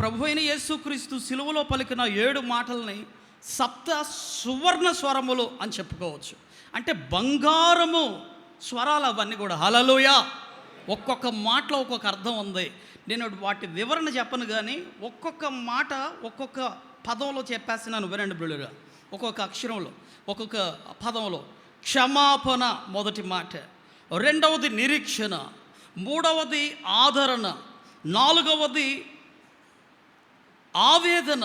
ప్రభు అయిన యేసుక్రీస్తు సిలువలో పలికిన 7 మాటల్ని సప్త సువర్ణ స్వరములు అని చెప్పుకోవచ్చు. అంటే బంగారము స్వరాలు అవన్నీ కూడా. హల్లెలూయా. ఒక్కొక్క మాటలో ఒక్కొక్క అర్థం ఉంది. నేను వాటి వివరణ చెప్పను, కానీ ఒక్కొక్క మాట ఒక్కొక్క పదంలో చెప్పేస్తున్నాను. వినండి బ్రదర్. ఒక్కొక్క అక్షరంలో ఒక్కొక్క పదంలో. క్షమాపణ మొదటి మాట, రెండవది నిరీక్షణ, మూడవది ఆదరణ, నాలుగవది ఆవేదన,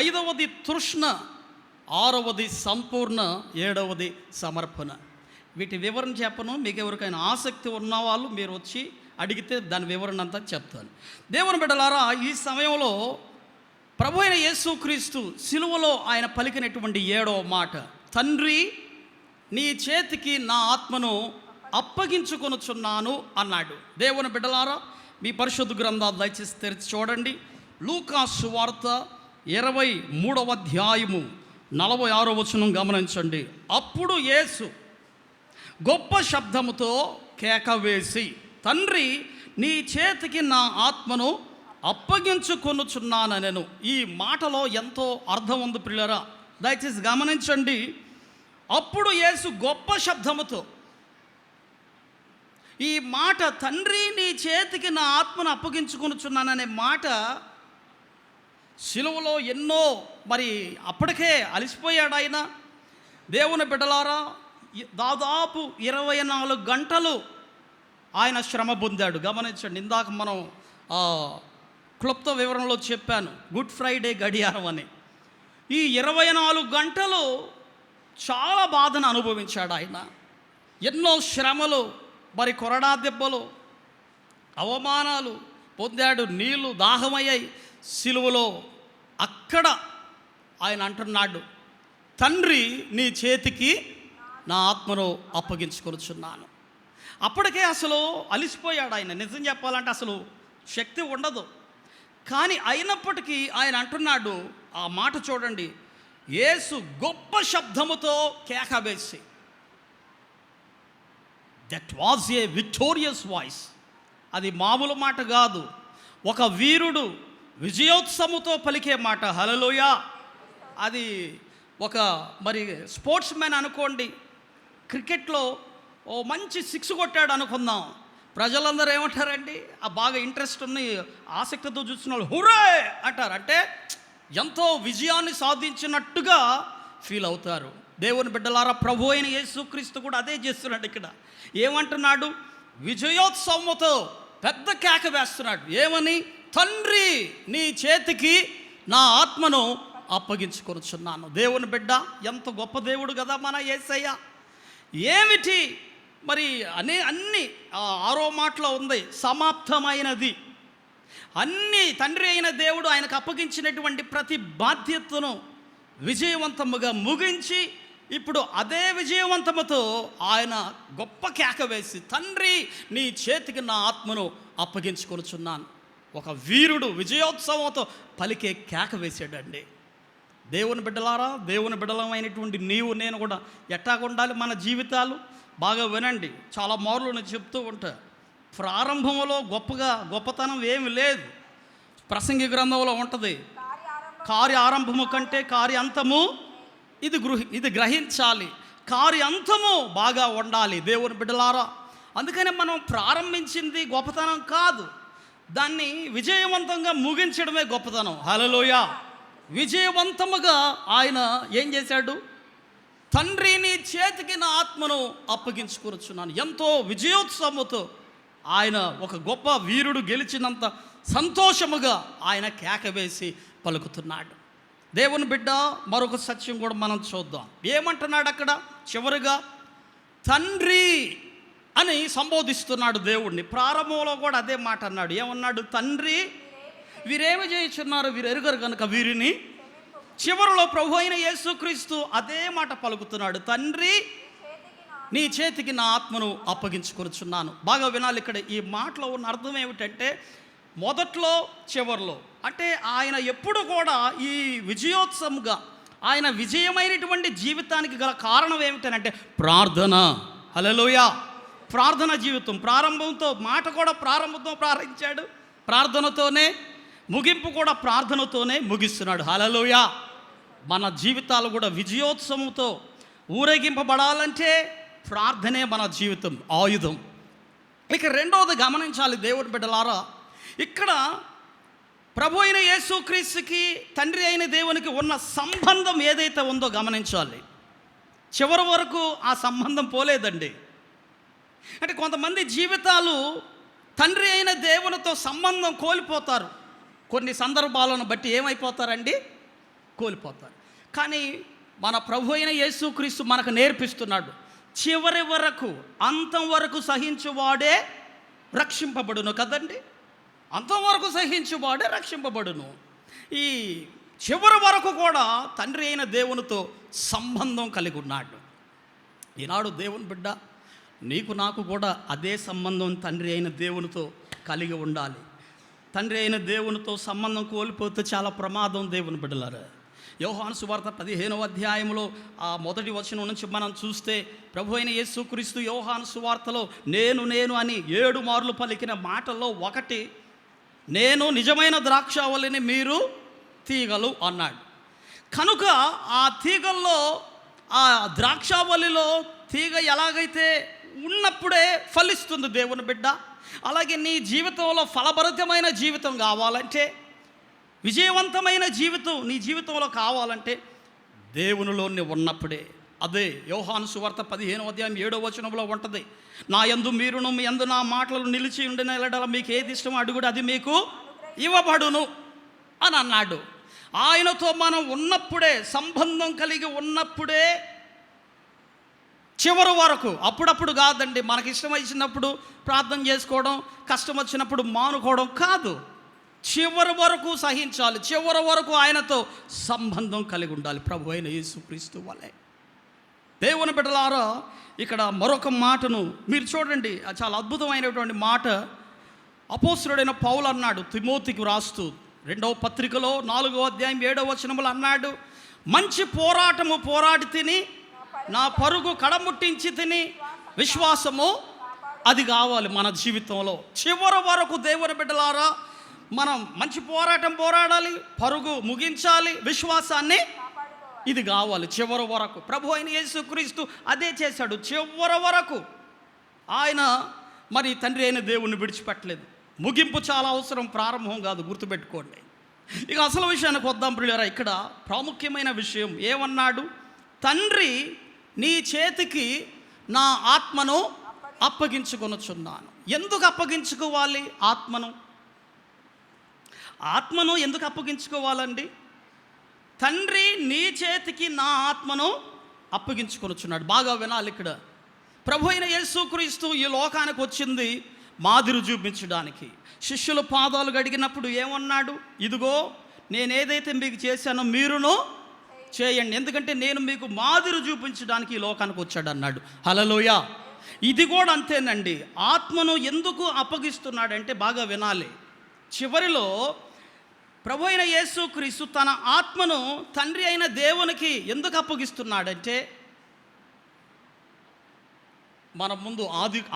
ఐదవది తృష్ణ, ఆరవది సంపూర్ణ, ఏడవది సమర్పణ. వీటి వివరణ చెప్పను. మీకు ఎవరికైనా ఆసక్తి ఉన్నవాళ్ళు మీరు వచ్చి అడిగితే దాని వివరణ అంతా చెప్తాను. దేవుని బిడ్డలారా, ఈ సమయంలో ప్రభు అయిన యేసుక్రీస్తు సిలువలో ఆయన పలికినటువంటి 7వ మాట, తండ్రి నీ చేతికి నా ఆత్మను అప్పగించుకొనుచున్నాను అన్నాడు. దేవుని బిడ్డలారా, మీ పరిశుద్ధ గ్రంథాలు దయచేసి తెరిచి చూడండి. లూకా సువార్త 23వ అధ్యాయము 46వ వచనం గమనించండి. అప్పుడు యేసు గొప్ప శబ్దముతో కేక వేసి, తండ్రి నీ చేతికి నా ఆత్మను అప్పగించుకొనుచున్నానెను. ఈ మాటలో ఎంతో అర్థం ఉంది ప్రియులారా, దయచేసి గమనించండి. అప్పుడు యేసు గొప్ప శబ్దముతో, ఈ మాట తండ్రి నీ చేతికి నా ఆత్మను అప్పగించుకొనుచున్నాననే మాట సిలువలో ఎన్నో అప్పటికే అలసిపోయాడు ఆయన. దేవుని బిడ్డలారా, దాదాపు 24 గంటలు ఆయన శ్రమ పొందాడు. గమనించండి. ఇందాక మనం క్లుప్త వివరణలో చెప్పాను, గుడ్ ఫ్రైడే గడియారం అని. ఈ 24 గంటలు చాలా బాధను అనుభవించాడు ఆయన. ఎన్నో శ్రమలు, కొరడా దెబ్బలు, అవమానాలు పొందాడు. నీళ్లు దాహమయ్యాయి సిలువలో. అక్కడ ఆయన అంటున్నాడు, తండ్రి నీ చేతికి నా ఆత్మను అప్పగించుకొనుచున్నాను. అప్పటికే అసలు అలిసిపోయాడు ఆయన. నిజం చెప్పాలంటే అసలు శక్తి ఉండదు. కానీ అయినప్పటికీ ఆయన అంటున్నాడు, ఆ మాట చూడండి, యేసు గొప్ప శబ్దముతో కేక వేసి, that was a victorious voice. అది మామూలు మాట కాదు, ఒక వీరుడు విజయోత్సవంతో పలికే మాట. హల్లెలూయా. అది ఒక స్పోర్ట్స్ మ్యాన్ అనుకోండి, క్రికెట్లో ఓ మంచి 6 కొట్టాడు అనుకుందాం, ప్రజలందరూ ఏమంటారండి, ఆ బాగా ఇంట్రెస్ట్ ఉన్న ఆసక్తితో చూసిన వాళ్ళు హుర్రే అంటారు. అంటే ఎంతో విజయాన్ని సాధించినట్టుగా ఫీల్ అవుతారు. దేవుని బిడ్డలారా, ప్రభు అయిన యేసుక్రీస్తు కూడా అదే చేస్తున్నాడు. ఇక్కడ ఏమంటున్నాడు, విజయోత్సవంతో పెద్ద కేక వేస్తున్నాడు. ఏమని? తండ్రి నీ చేతికి నా ఆత్మను అప్పగించుకొనుచున్నాను. దేవుని బిడ్డ, ఎంత గొప్ప దేవుడు కదా మన యేసయ్య. ఏమిటి అన్ని 6వ మాటలో ఉంది, సమాప్తమైనది. అన్నీ తండ్రి అయిన దేవుడు ఆయనకు అప్పగించినటువంటి ప్రతి బాధ్యతను విజయవంతముగా ముగించి, ఇప్పుడు అదే విజయవంతముతో ఆయన గొప్ప కేక వేసి, తండ్రి నీ చేతికి నా ఆత్మను అప్పగించుకొనుచున్నాను. ఒక వీరుడు విజయోత్సవంతో పలికే కేక వేసాడండి. దేవుని బిడ్డలారా, దేవుని బిడ్డలమైనటువంటి నీవు నేను కూడా ఎట్టాగా ఉండాలి మన జీవితాలు? బాగా వినండి. చాలా మార్లు నేను చెప్తూ ఉంటా, ప్రారంభంలో గొప్పతనం ఏమి లేదు. ప్రసంగి గ్రంథంలో ఉంటుంది, కార్య ఆరంభము కంటే కార్య అంతము ఇది గ్రహించాలి. కార్య అంతము బాగా ఉండాలి. దేవుని బిడ్డలారా, అందుకని మనం ప్రారంభించింది గొప్పతనం కాదు, దాన్ని విజయవంతంగా ముగించడమే గొప్పతనం. హల్లెలూయా. విజయవంతముగా ఆయన ఏం చేశాడు? తండ్రి నీ చేతికి నా ఆత్మను అప్పగించుకొనుచున్నాను. ఎంతో విజయోత్సవంతో ఆయన ఒక గొప్ప వీరుడు గెలిచినంత సంతోషముగా ఆయన కేక వేసి పలుకుతున్నాడు. దేవుని బిడ్డ, మరొక సత్యం కూడా మనం చూద్దాం. ఏమంటున్నాడు అక్కడ? చివరిగా తండ్రి అని సంబోధిస్తున్నాడు దేవుణ్ణి. ప్రారంభంలో కూడా అదే మాట అన్నాడు. ఏమన్నాడు? తండ్రి వీరేమి చేయుచున్నారు, వీరు ఎరుగరు కనుక వీరిని. చివరిలో ప్రభు అయిన యేసుక్రీస్తు అదే మాట పలుకుతున్నాడు, తండ్రి నీ చేతికి నా ఆత్మను అప్పగించుకొనుచున్నాను. బాగా వినాలి. ఇక్కడ ఈ మాటలో ఉన్న అర్థం ఏమిటంటే, మొదట్లో చివరిలో, అంటే ఆయన ఎప్పుడు కూడా ఈ విజయోత్సవంగా ఆయన విజయమైనటువంటి జీవితానికి గల కారణం ఏమిటనంటే ప్రార్థన. హల్లెలూయా. ప్రార్థన జీవితం. ప్రారంభంతో మాట కూడా ప్రారంభంతో ప్రారంభించాడు, ప్రార్థనతోనే ముగింపు కూడా ప్రార్థనతోనే ముగిస్తున్నాడు. హల్లెలూయా. మన జీవితాలు కూడా విజయోత్సవంతో ఊరేగింపబడాలంటే ప్రార్థనే మన జీవితం ఆయుధం. ఇక రెండవది గమనించాలి దేవుని బిడ్డలారా, ఇక్కడ ప్రభు అయిన యేసుక్రీస్తుకి తండ్రి అయిన దేవునికి ఉన్న సంబంధం ఏదైతే ఉందో గమనించాలి. చివరి వరకు ఆ సంబంధం పోలేదండి. అంటే కొంతమంది జీవితాలు తండ్రి అయిన దేవునితో సంబంధం కోల్పోతారు. కొన్ని సందర్భాలను బట్టి ఏమైపోతారండి? కోల్పోతారు. కానీ మన ప్రభు అయిన యేసుక్రీస్తు మనకు నేర్పిస్తున్నాడు, చివరి వరకు అంతం వరకు సహించువాడే రక్షింపబడును కదండి. అంతవరకు సహించువాడే రక్షింపబడును. ఈ చివరి వరకు కూడా తండ్రి అయిన దేవునితో సంబంధం కలిగి ఉన్నాడు. ఈనాడు దేవుని బిడ్డ, నీకు నాకు కూడా అదే సంబంధం తండ్రి అయిన దేవునితో కలిగి ఉండాలి. తండ్రి అయిన దేవునితో సంబంధం కోల్పోతే చాలా ప్రమాదం దేవుని బిడ్డలారా. యోహాను సువార్త 15వ అధ్యాయంలో ఆ మొదటి వచనం నుంచి మనం చూస్తే ప్రభు అయిన యేసుక్రీస్తు యోహాను సువార్తలో నేను అని 7 మార్లు పలికిన మాటల్లో ఒకటి, నేను నిజమైన ద్రాక్షావల్లిని, మీరు తీగలు అన్నాడు. కనుక ఆ తీగల్లో, ఆ ద్రాక్షావల్లిలో తీగ ఎలాగైతే ఉన్నప్పుడే ఫలిస్తుంది దేవుని బిడ్డ, అలాగే నీ జీవితంలో ఫలభరితమైన జీవితం కావాలంటే, విజయవంతమైన జీవితం నీ జీవితంలో కావాలంటే దేవునిలోనే ఉన్నప్పుడే. అదే యోహాను సువార్త 15వ అధ్యాయం 7వ వచనంలో ఉంటుంది, నా యందు మీరును మీ యందు నా మాటలు నిలిచి ఉండిన ఎడల మీకు ఏది ఇష్టమో అడుగుడు, అది మీకు ఇవ్వబడును అని అన్నాడు. ఆయనతో మనం ఉన్నప్పుడే, సంబంధం కలిగి ఉన్నప్పుడే చివరి వరకు, అప్పుడప్పుడు కాదండి, మనకి ఇష్టం వచ్చినప్పుడు ప్రార్థన చేసుకోవడం, కష్టం వచ్చినప్పుడు మానుకోవడం కాదు, చివరి వరకు సహించాలి, చివరి వరకు ఆయనతో సంబంధం కలిగి ఉండాలి ప్రభు అయిన యేసుక్రీస్తు వలె. దేవుని బిడ్డలారా, ఇక్కడ మరొక మాటను మీరు చూడండి, చాలా అద్భుతమైనటువంటి మాట అపోస్తలుడైన పౌలు అన్నాడు తిమోతికి రాస్తూ 2వ పత్రికలో 4వ అధ్యాయం 7వ వచనములు అన్నాడు, మంచి పోరాటము పోరాడి తిని నా పరుగు కడముట్టించి తిని, విశ్వాసము అది కావాలి మన జీవితంలో. చివరి వరకు దేవుని బిడ్డలారా మనం మంచి పోరాటం పోరాడాలి, పరుగు ముగించాలి, విశ్వాసాన్ని ఇది కావాలి చివరి వరకు. ప్రభు అయిన యేసుక్రీస్తు అదే చేశాడు. చివరి వరకు ఆయన మరి తండ్రి అయిన దేవుణ్ణి విడిచిపెట్టలేదు. ముగింపు చాలా అవసరం, ప్రారంభం కాదు, గుర్తుపెట్టుకోండి. ఇక అసలు విషయానికి వద్దాం ప్రియులారా. ఇక్కడ ప్రాముఖ్యమైన విషయం ఏమన్నాడు? తండ్రి నీ చేతికి నా ఆత్మను అప్పగించుకొనుచున్నాను. ఎందుకు అప్పగించుకోవాలి ఆత్మను? ఆత్మను ఎందుకు అప్పగించుకోవాలండి? తండ్రి నీ చేతికి నా ఆత్మను అప్పగించుకొనుచున్నాడు. బాగా వినాలి. ఇక్కడ ప్రభు అయిన యేసుక్రీస్తు ఈ లోకానికి వచ్చింది మాదిరి చూపించడానికి. శిష్యుల పాదాలు గడిగినప్పుడు ఏమన్నాడు? ఇదిగో నేనేదైతే మీకు చేశానో మీరును చేయండి, ఎందుకంటే నేను మీకు మాదిరి చూపించడానికి ఈ లోకానికి వచ్చాడు అన్నాడు. హల్లెలూయా. ఇది కూడా అంతేనండి. ఆత్మను ఎందుకు అప్పగిస్తున్నాడంటే బాగా వినాలి. చివరిలో ప్రభు అయిన యేసుక్రీస్తు తన ఆత్మను తండ్రి అయిన దేవునికి ఎందుకు అప్పగిస్తున్నాడంటే, మనం ముందు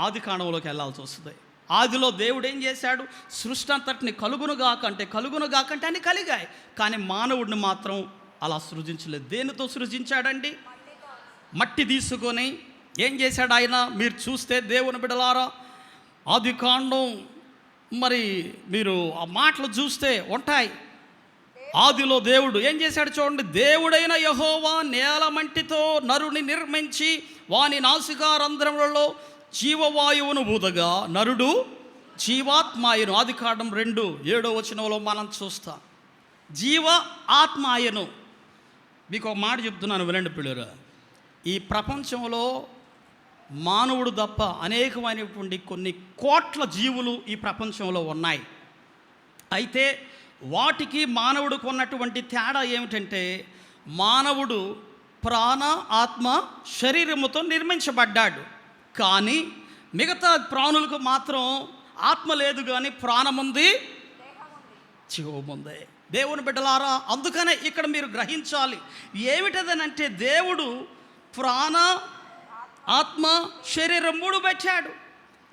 ఆది కాండంలోకి వెళ్ళాల్సి వస్తుంది. ఆదిలో దేవుడు ఏం చేశాడు? సృష్టి అంతటిని కలుగునుగాకంటే అని కలిగాయి, కానీ మానవుడిని మాత్రం అలా సృజించలేదు. దేనితో సృజించాడండి? మట్టి తీసుకొని ఏం చేశాడు ఆయన? మీరు చూస్తే దేవుని బిడ్డలారా, ఆది కాండం మరి మీరు ఆ మాటలు చూస్తే ఉంటాయి. ఆదిలో దేవుడు ఏం చేశాడు చూడండి. దేవుడైన యెహోవా నేల మంటితో నరుని నిర్మించి వాని నాసికారంధ్రములలో జీవవాయువును ఊదగా నరుడు జీవాత్మాయను. ఆది కాండం 2:7 వచనంలో మనం చూస్తాం. జీవ ఆత్మాయను. మీకు ఒక మాట చెప్తున్నాను, వినండి పిల్లరా. ఈ ప్రపంచంలో మానవుడు తప్ప అనేకమైనటువంటి కొన్ని కోట్ల జీవులు ఈ ప్రపంచంలో ఉన్నాయి. అయితే వాటికి మానవుడికి ఉన్నటువంటి తేడా ఏమిటంటే, మానవుడు ప్రాణ ఆత్మ శరీరముతో నిర్మించబడ్డాడు, కానీ మిగతా ప్రాణులకు మాత్రం ఆత్మ లేదు, కానీ ప్రాణముంది, జీవముంది. దేవుని బిడ్డలారా, అందుకనే ఇక్కడ మీరు గ్రహించాలి ఏమిటదనంటే, దేవుడు ప్రాణ ఆత్మ శరీరం 3 పెట్టాడు.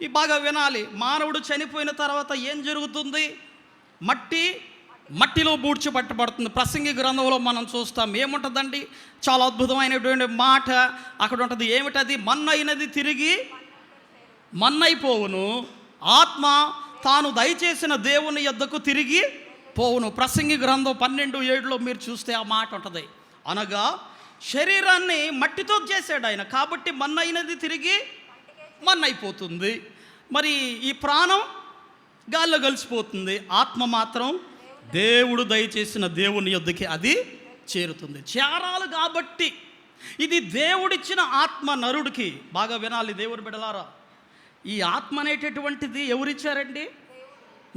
ఈ బాగా వినాలి. మానవుడు చనిపోయిన తర్వాత ఏం జరుగుతుంది? మట్టి మట్టిలో బూడ్చిపట్టబడుతుంది. ప్రసంగి గ్రంథంలో మనం చూస్తాం. ఏముంటుందండి? చాలా అద్భుతమైనటువంటి మాట అక్కడ ఉంటుంది. ఏమిటది? మన్నైనది తిరిగి మన్నైపోవును, ఆత్మ తాను దయచేసిన దేవుని యొద్దకు తిరిగి పోవును. ప్రసంగి గ్రంథం 12:7లో మీరు చూస్తే ఆ మాట ఉంటుంది. అనగా శరీరాన్ని మట్టితో చేశాడు ఆయన, కాబట్టి మన్నైనది తిరిగి మన్నైపోతుంది. మరి ఈ ప్రాణం గాల్లో కలిసిపోతుంది, ఆత్మ మాత్రం దేవుడు దయచేసిన దేవుని యొద్దకి అది చేరుతుంది. చేరాలి కాబట్టి ఇది దేవుడిచ్చిన ఆత్మ నరుడికి. బాగా వినాలి దేవుని బిడ్డలారా, ఈ ఆత్మ అనేటటువంటిది ఎవరిచ్చారండి?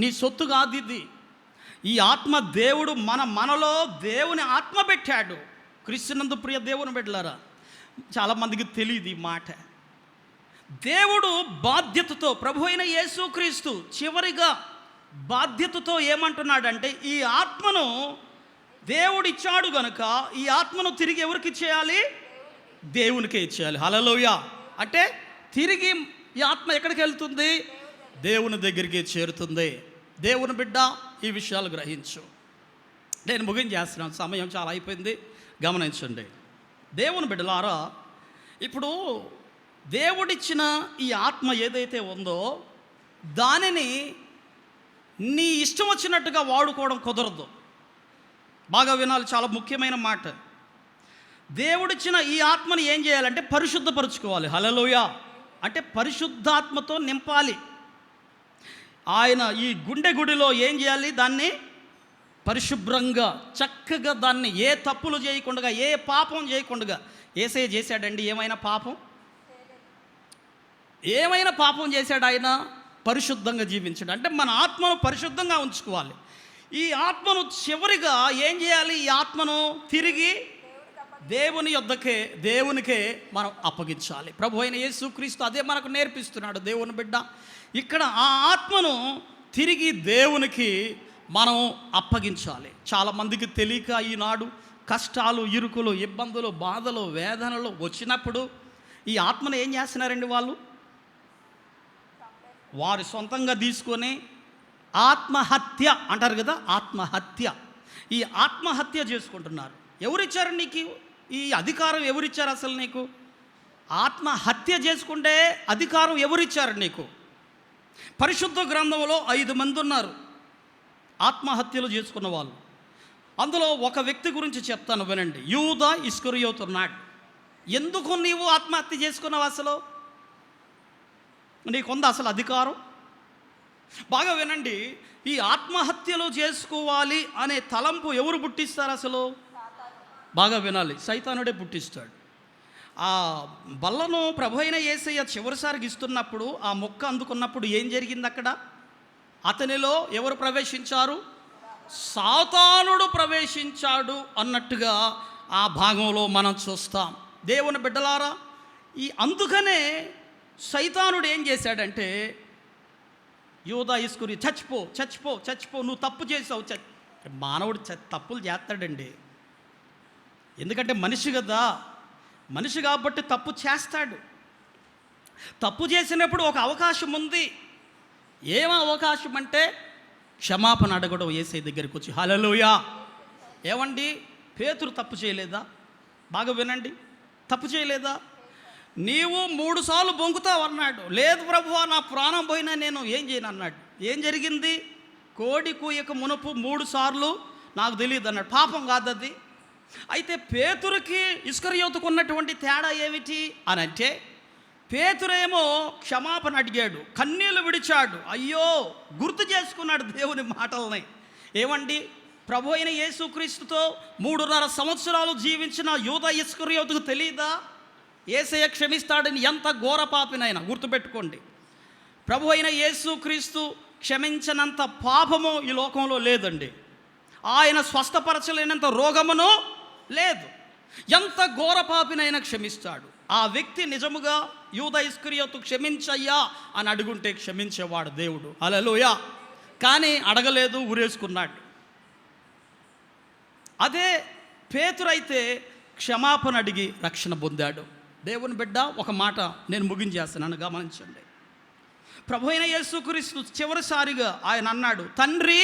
నీ సొత్తు కాదు ఇది. ఈ ఆత్మ దేవుడు మనలో దేవుని ఆత్మ పెట్టాడు. క్రీస్తునందు ప్రియ దేవుని బిడ్డలారా, చాలామందికి తెలియదు ఈ మాట. దేవుడు బాధ్యతతో, ప్రభు అయిన యేసుక్రీస్తు చివరిగా బాధ్యతతో ఏమంటున్నాడంటే, ఈ ఆత్మను దేవుడిచ్చాడు గనుక ఈ ఆత్మను తిరిగి ఎవరికి ఇచ్చేయాలి? దేవునికే ఇచ్చేయాలి. హల్లెలూయా. అంటే తిరిగి ఈ ఆత్మ ఎక్కడికి వెళ్తుంది? దేవుని దగ్గరికి చేరుతుంది. దేవుని బిడ్డ, ఈ విషయాలు గ్రహించు. నేను ముగించేస్తున్నాను, సమయం చాలా అయిపోయింది, గమనించండి. దేవుని బిడ్డలారా, ఇప్పుడు దేవుడిచ్చిన ఈ ఆత్మ ఏదైతే ఉందో దానిని నీ ఇష్టం వచ్చినట్టుగా వాడుకోవడం కుదరదు. బాగా వినాలి, చాలా ముఖ్యమైన మాట. దేవుడిచ్చిన ఈ ఆత్మని ఏం చేయాలంటే పరిశుద్ధపరుచుకోవాలి. హల్లెలూయా. అంటే పరిశుద్ధాత్మతో నింపాలి. ఆయన ఈ గుడిలో ఏం చేయాలి? దాన్ని పరిశుభ్రంగా చక్కగా, దాన్ని ఏ తప్పులు చేయకుండా, ఏ పాపం చేయకుండా. యేసయ్య చేశాడండి ఏమైనా పాపం? ఏమైనా పాపం చేశాడు ఆయన? పరిశుద్ధంగా జీవించాడు. అంటే మన ఆత్మను పరిశుద్ధంగా ఉంచుకోవాలి. ఈ ఆత్మను చివరిగా ఏం చేయాలి? ఈ ఆత్మను తిరిగి దేవుని యొద్దకే, దేవునికే మనం అప్పగించాలి. ప్రభు అయిన యేసుక్రీస్తు అదే మనకు నేర్పిస్తున్నాడు. దేవుని బిడ్డ, ఇక్కడ ఆ ఆత్మను తిరిగి దేవునికి మనం అప్పగించాలి. చాలామందికి తెలియక ఈనాడు కష్టాలు, ఇరుకులు, ఇబ్బందులు, బాధలు, వేదనలు వచ్చినప్పుడు ఈ ఆత్మను ఏం చేస్తున్నారండి? వారు సొంతంగా తీసుకొని ఆత్మహత్య అంటారు కదా, ఆత్మహత్య. ఈ ఆత్మహత్య చేసుకుంటున్నారు. ఎవరిచ్చారు నీకు ఈ అధికారం? ఎవరిచ్చారు అసలు నీకు? ఆత్మహత్య చేసుకుంటే అధికారం ఎవరిచ్చారు నీకు? పరిశుద్ధ గ్రంథంలో 5 మంది ఉన్నారు ఆత్మహత్యలు చేసుకున్న వాళ్ళు. అందులో ఒక వ్యక్తి గురించి చెప్తాను, వినండి. యూదా ఇస్కరియోతు ఉన్నాడు. ఎందుకు నీవు ఆత్మహత్య చేసుకున్నావు? అసలు నీకుందా అసలు అధికారం? బాగా వినండి. ఈ ఆత్మహత్యలు చేసుకోవాలి అనే తలంపు ఎవరు పుట్టిస్తారు అసలు? బాగా వినాలి, సైతానుడే పుట్టిస్తాడు. ఆ బల్లను ప్రభు అయిన యేసయ్య చివరిసారికి ఇస్తున్నప్పుడు, ఆ మొక్క అందుకున్నప్పుడు ఏం జరిగింది అక్కడ? అతనిలో ఎవరు ప్రవేశించారు? సాతానుడు ప్రవేశించాడు అన్నట్టుగా ఆ భాగంలో మనం చూస్తాం. దేవుని బిడ్డలారా, అందుకనే సైతానుడు ఏం చేశాడంటే, యూదా ఇస్కరి చచ్చిపో చచ్చిపో చచ్చిపో, నువ్వు తప్పు చేసావు. మానవుడు తప్పులు చేస్తాడండి, ఎందుకంటే మనిషి కదా, మనిషి కాబట్టి తప్పు చేస్తాడు. తప్పు చేసినప్పుడు ఒక అవకాశం ఉంది. ఏం అవకాశం అంటే క్షమాపణ అడగడం యేసయ్య దగ్గరికి వచ్చి. హల్లెలూయా. ఏమండి, పేతురు తప్పు చేయలేదా? బాగా వినండి, తప్పు చేయలేదా? నీవు 3 సార్లు బొంకుతావు అన్నాడు. లేదు ప్రభువా, నా ప్రాణం పోయినా నేను ఏం చేయను అన్నాడు. ఏం జరిగింది? కోడి కూయక మునుపు 3 సార్లు నాకు తెలియదు అన్నాడు. పాపం కాదు అది. అయితే పేతురుకి ఇస్కరియోతుకు ఉన్నటువంటి తేడా ఏమిటి అని అంటే, పేతురేమో క్షమాపణ అడిగాడు, కన్నీళ్లు విడిచాడు, అయ్యో గుర్తు చేసుకున్నాడు దేవుని మాటల్ని. ఏమండి, ప్రభు అయిన యేసుక్రీస్తుతో 3.5 సంవత్సరాలు జీవించిన యూదా ఇస్కరియోతుకు తెలియదా యేసయ్య క్షమిస్తాడని? ఎంత ఘోర పాపినైనా గుర్తుపెట్టుకోండి, ప్రభు అయిన యేసుక్రీస్తు క్షమించనంత పాపము ఈ లోకంలో లేదండి. ఆయన స్వస్థపరచలేనంత రోగమును లేదు. ఎంత ఘోర పాపినైనా క్షమిస్తాడు. ఆ వ్యక్తి నిజముగా యూదా ఇస్కరియోతు క్షమించయ్యా అని అడుగుంటే క్షమించేవాడు దేవుడు. హల్లెలూయా. కానీ అడగలేదు, ఊరేసుకున్నాడు. అదే పేతురైతే క్షమాపణ అడిగి రక్షణ పొందాడు. దేవుని బిడ్డ, ఒక మాట నేను ముగించేస్తున్నాను, గమనించండి. ప్రభు అయిన యేసుక్రీస్తు చివరిసారిగా ఆయన అన్నాడు, తండ్రి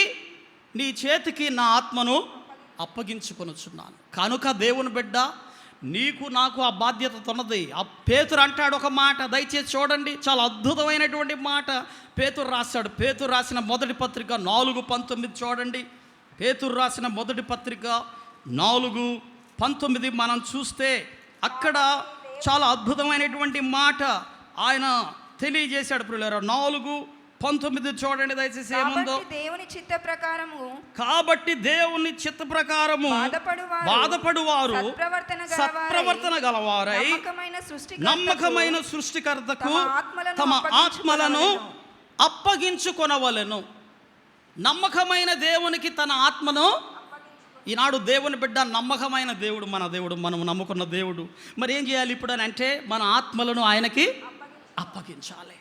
నీ చేతికి నా ఆత్మను అప్పగించుకొనుచున్నాను. కనుక దేవుని బిడ్డ, నీకు నాకు ఆ బాధ్యత ఉన్నది. ఆ పేతురు అంటాడు ఒక మాట, దయచేసి చూడండి, చాలా అద్భుతమైనటువంటి మాట పేతురు రాశాడు. పేతురు రాసిన మొదటి పత్రిక 4:19 చూడండి. పేతురు రాసిన మొదటి పత్రిక 4:19 మనం చూస్తే అక్కడ చాలా అద్భుతమైనటువంటి మాట ఆయన తెలియజేశాడు. ప్రియులారా, 4:19 చూడండి దయచేసి ఏముందో. కాబట్టి దేవుని చిత్త ప్రకారము బాధపడువారు సత్ప్రవర్తన గలవారై నమ్మకమైన సృష్టికర్తకు తమ ఆత్మలను అప్పగించుకొనవలెను. నమ్మకమైన దేవునికి తన ఆత్మను. ఈనాడు దేవుని బిడ్డ, నమ్మకమైన దేవుడు మన దేవుడు, మనం నమ్ముకున్న దేవుడు. మరి ఏం చేయాలి ఇప్పుడు అని అంటే, మన ఆత్మలను ఆయనకి అప్పగించాలి.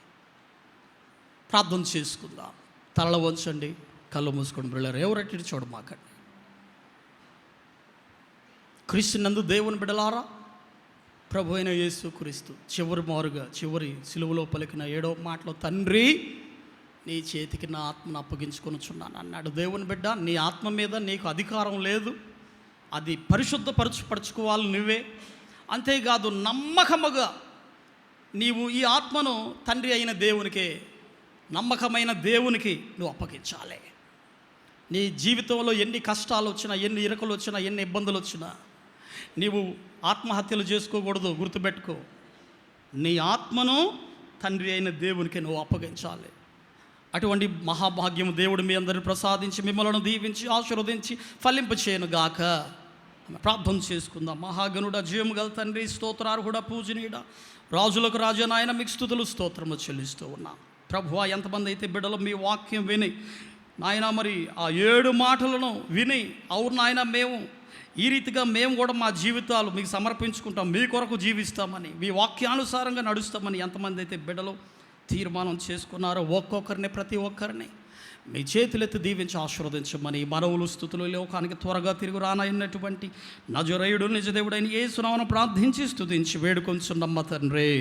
ప్రార్థన చేసుకుందాం. తలలు వంచండి, కళ్ళు మూసుకొని బ్రదర్, ఎవరట్టి చూడమాకండి. క్రీస్తునందు దేవుని బిడ్డలారా, ప్రభు అయిన యేసు క్రీస్తు చివరి సిలువలో పలికిన 7వ మాటలో, తండ్రి నీ చేతికి నా ఆత్మను అప్పగించుకొనుచున్నాను అన్నాడు. దేవుని బిడ్డ, నీ ఆత్మ మీద నీకు అధికారం లేదు. అది పరుచుకోవాలి నువ్వే. అంతేకాదు, నమ్మకముగా నీవు ఈ ఆత్మను తండ్రి అయిన దేవునికే, నమ్మకమైన దేవునికి నువ్వు అప్పగించాలి. నీ జీవితంలో ఎన్ని కష్టాలు వచ్చినా, ఎన్ని ఇరుకలు వచ్చినా, ఎన్ని ఇబ్బందులు వచ్చినా నీవు ఆత్మహత్యలు చేసుకోకూడదు. గుర్తుపెట్టుకో, నీ ఆత్మను తండ్రి అయిన దేవునికి నువ్వు అప్పగించాలి. అటువంటి మహాభాగ్యం దేవుడు మీ అందరిని ప్రసాదించి, మిమ్మల్ని దీవించి, ఆశీర్వదించి ఫలింప చేయను గాక. ప్రార్థన చేసుకుందాం. మహాగణుడ, జీవము గల తండ్రి, స్తోత్రార్హుడ, పూజనీయుడ, రాజులకు రాజు నాయన, మీకు స్తుతులు స్తోత్రము చెల్లిస్తూ ఉన్నా. ప్రభువా, ఎంతమంది అయితే బిడ్డలు మీ వాక్యం విని నాయన, మరి ఆ 7 మాటలను విని, అవును నాయన, మేము ఈ రీతిగా మేము కూడా మా జీవితాలు మీకు సమర్పించుకుంటాం, మీ కొరకు జీవిస్తామని, మీ వాక్యానుసారంగా నడుస్తామని ఎంతమంది అయితే బిడ్డలు తీర్మానం చేసుకున్నారో, ఒక్కొక్కరిని, ప్రతి ఒక్కరిని మీ చేతులెత్తి దీవించి ఆశీర్వదించమని, మనవులు స్తుతులు లోకానికి త్వరగా తిరిగి రానైనటువంటి నజరేయుడు నిజదేవుడైన యేసు నామమున ప్రార్థించి స్తుతించి వేడుకొంచున్నాం తండ్రి.